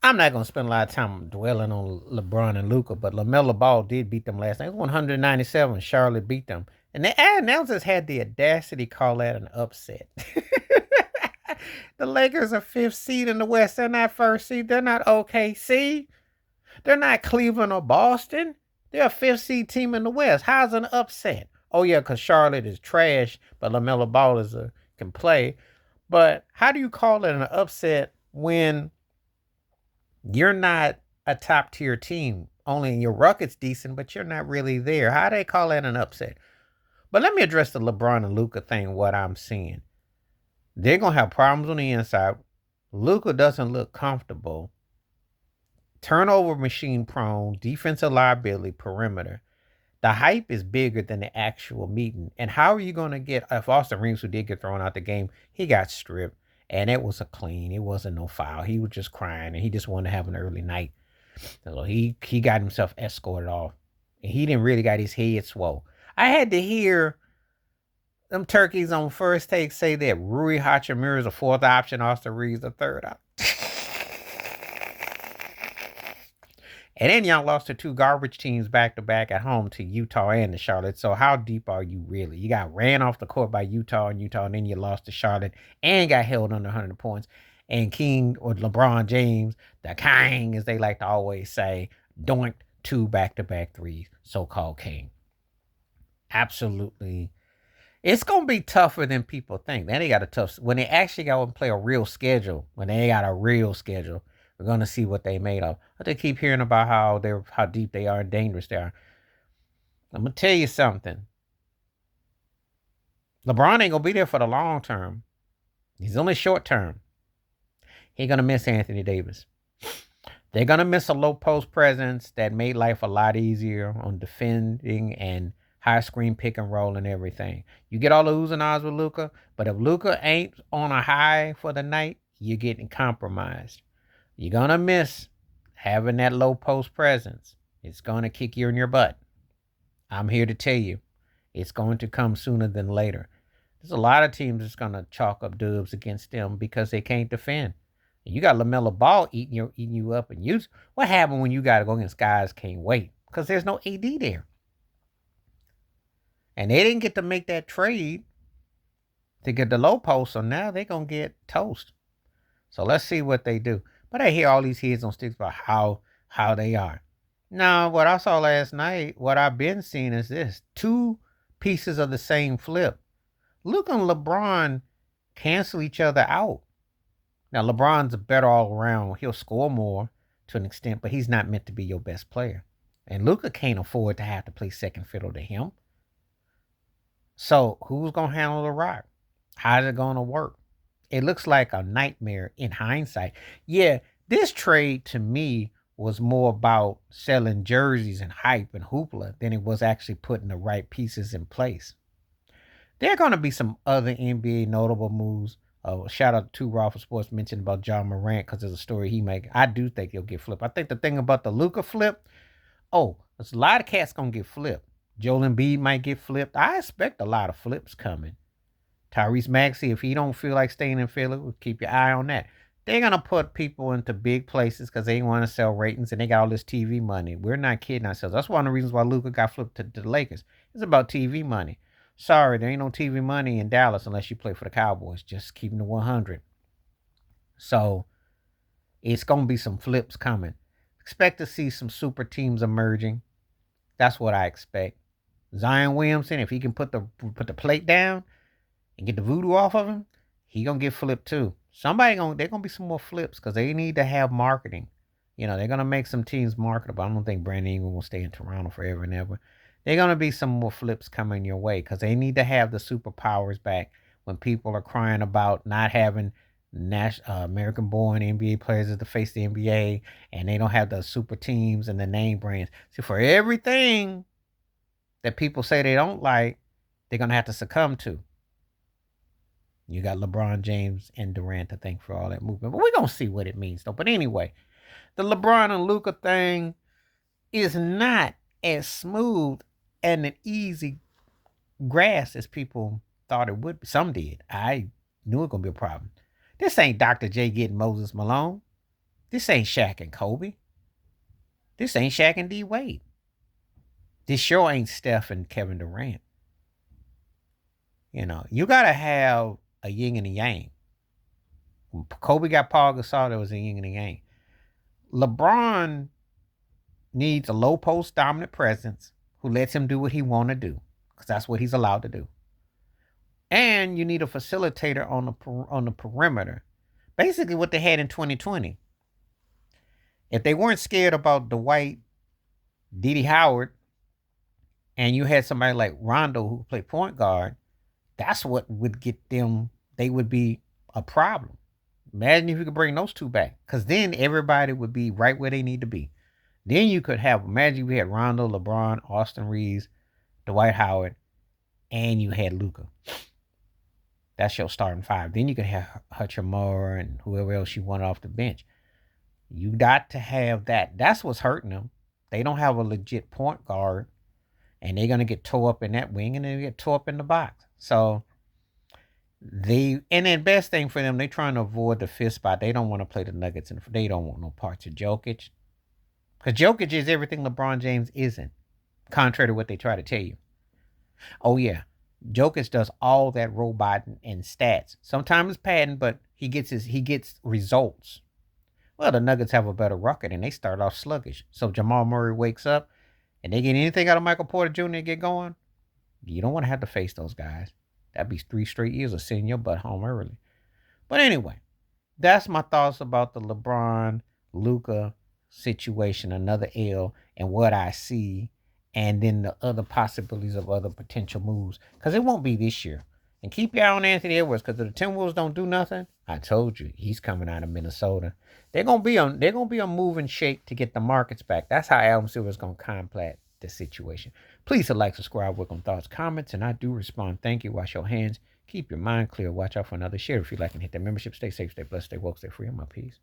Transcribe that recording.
I'm not going to spend a lot of time dwelling on LeBron and Luka, but LaMelo Ball did beat them last night. It was 197. Charlotte beat them. And the announcers had the audacity to call that an upset. The Lakers are fifth seed in the West. They're not first seed. They're not OKC. They're not Cleveland or Boston. They're a fifth seed team in the West. How's an upset? Oh, yeah, because Charlotte is trash, but LaMelo Ball can play. But how do you call it an upset when you're not a top tier team? Only your Rockets decent, but you're not really there. How do they call that an upset? But let me address the LeBron and Luka thing, what I'm seeing. They're going to have problems on the inside. Luka doesn't look comfortable. Turnover machine prone, defensive liability, perimeter. The hype is bigger than the actual meeting. And how are you going to get, if Austin Reeves, who did get thrown out the game, he got stripped. And it was a clean. It wasn't no foul. He was just crying, and he just wanted to have an early night. So he got himself escorted off. And he didn't really got his head swole. I had to hear them turkeys on first take say that Rui Hachimura is a fourth option, Austin Reeves the third option. And then y'all lost to two garbage teams back to back at home to Utah and to Charlotte. So how deep are you really? You got ran off the court by Utah, and then you lost to Charlotte and got held under 100 points. And King, or LeBron James, the King, as they like to always say, doinked two back-to-back threes, so-called King. Absolutely. It's going to be tougher than people think. Then they got a tough, when they actually go and play a real schedule, we're gonna see what they made of. I just keep hearing about how deep they are and dangerous they are. I'm gonna tell you something. LeBron ain't gonna be there for the long term. He's only short term. He's gonna miss Anthony Davis. They're gonna miss a low post presence that made life a lot easier on defending and high screen pick and roll and everything. You get all the oohs and ahs with Luka, but if Luka ain't on a high for the night, you're getting compromised. You're going to miss having that low post presence. It's going to kick you in your butt. I'm here to tell you, it's going to come sooner than later. There's a lot of teams that's going to chalk up dubs against them because they can't defend. You got LaMelo Ball eating you up. And what happened when you got to go against guys can't wait? Because there's no AD there. And they didn't get to make that trade to get the low post, so now they're going to get toast. So let's see what they do. But I hear all these heads on sticks about how they are. Now, what I saw last night, what I've been seeing is this. Two pieces of the same flip. Luka and LeBron cancel each other out. Now, LeBron's a better all around. He'll score more to an extent, but he's not meant to be your best player. And Luka can't afford to have to play second fiddle to him. So who's going to handle the rock? How's it going to work? It looks like a nightmare in hindsight. Yeah, this trade to me was more about selling jerseys and hype and hoopla than it was actually putting the right pieces in place. There are going to be some other NBA notable moves. Shout out to Raw for Sports mentioned about John Morant because there's a story he made. I do think he'll get flipped. I think the thing about the Luka flip, there's a lot of cats going to get flipped. Joel Embiid might get flipped. I expect a lot of flips coming. Tyrese Maxey, if he don't feel like staying in Philly, keep your eye on that. They're going to put people into big places because they want to sell ratings and they got all this TV money. We're not kidding ourselves. That's one of the reasons why Luka got flipped to the Lakers. It's about TV money. Sorry, there ain't no TV money in Dallas unless you play for the Cowboys. Just keeping the 100. So it's going to be some flips coming. Expect to see some super teams emerging. That's what I expect. Zion Williamson, if he can put the plate down and get the voodoo off of him, he gonna get flipped too. They're gonna be some more flips because they need to have marketing. They're gonna make some teams marketable. I don't think Brandon Ingram will stay in Toronto forever and ever. They're gonna be some more flips coming your way because they need to have the superpowers back when people are crying about not having American-born NBA players to face the NBA, and they don't have the super teams and the name brands. See, for everything that people say they don't like, they're gonna have to succumb to. You got LeBron James and Durant to thank for all that movement. But we're going to see what it means, though. But anyway, the LeBron and Luka thing is not as smooth and an easy grass as people thought it would be. Some did. I knew it was going to be a problem. This ain't Dr. J getting Moses Malone. This ain't Shaq and Kobe. This ain't Shaq and D Wade. This sure ain't Steph and Kevin Durant. You gotta have a yin and a yang. When Kobe got Paul Gasol, there was a yin and a yang. LeBron needs a low post dominant presence who lets him do what he want to do, because that's what he's allowed to do. And you need a facilitator on the perimeter. Basically, what they had in 2020. If they weren't scared about Dwight, Didi Howard, and you had somebody like Rondo who played point guard, that's what would get them. They would be a problem. Imagine if you could bring those two back, because then everybody would be right where they need to be. Then you could have, imagine we had Rondo, LeBron, Austin Reeves, Dwight Howard, and you had Luka. That's your starting five. Then you could have Hachimura and whoever else you want off the bench. You got to have that. That's what's hurting them. They don't have a legit point guard, and they're going to get tore up in that wing, and they get tore up in the box. So and then best thing for them, they're trying to avoid the fifth spot. They don't want to play the Nuggets, and they don't want no parts of Jokic. Because Jokic is everything LeBron James isn't, contrary to what they try to tell you. Oh, yeah. Jokic does all that robot and stats. Sometimes it's padding, but he gets results. Well, the Nuggets have a better record, and they start off sluggish. So Jamal Murray wakes up, and they get anything out of Michael Porter Jr. and get going. You don't want to have to face those guys. That'd be 3 straight years of sending your butt home early. But anyway, that's my thoughts about the LeBron, Luka situation, another L, and what I see, and then the other possibilities of other potential moves, because it won't be this year. And keep your eye on Anthony Edwards, because if the Timberwolves don't do nothing, I told you he's coming out of Minnesota. They're gonna be on move and shake to get the markets back. That's how Adam Silver's gonna combat the situation. Please hit like, subscribe, work on thoughts, comments, and I do respond. Thank you. Wash your hands. Keep your mind clear. Watch out for another share if you like, and hit that membership. Stay safe, stay blessed, stay woke, stay free. I'm my peace.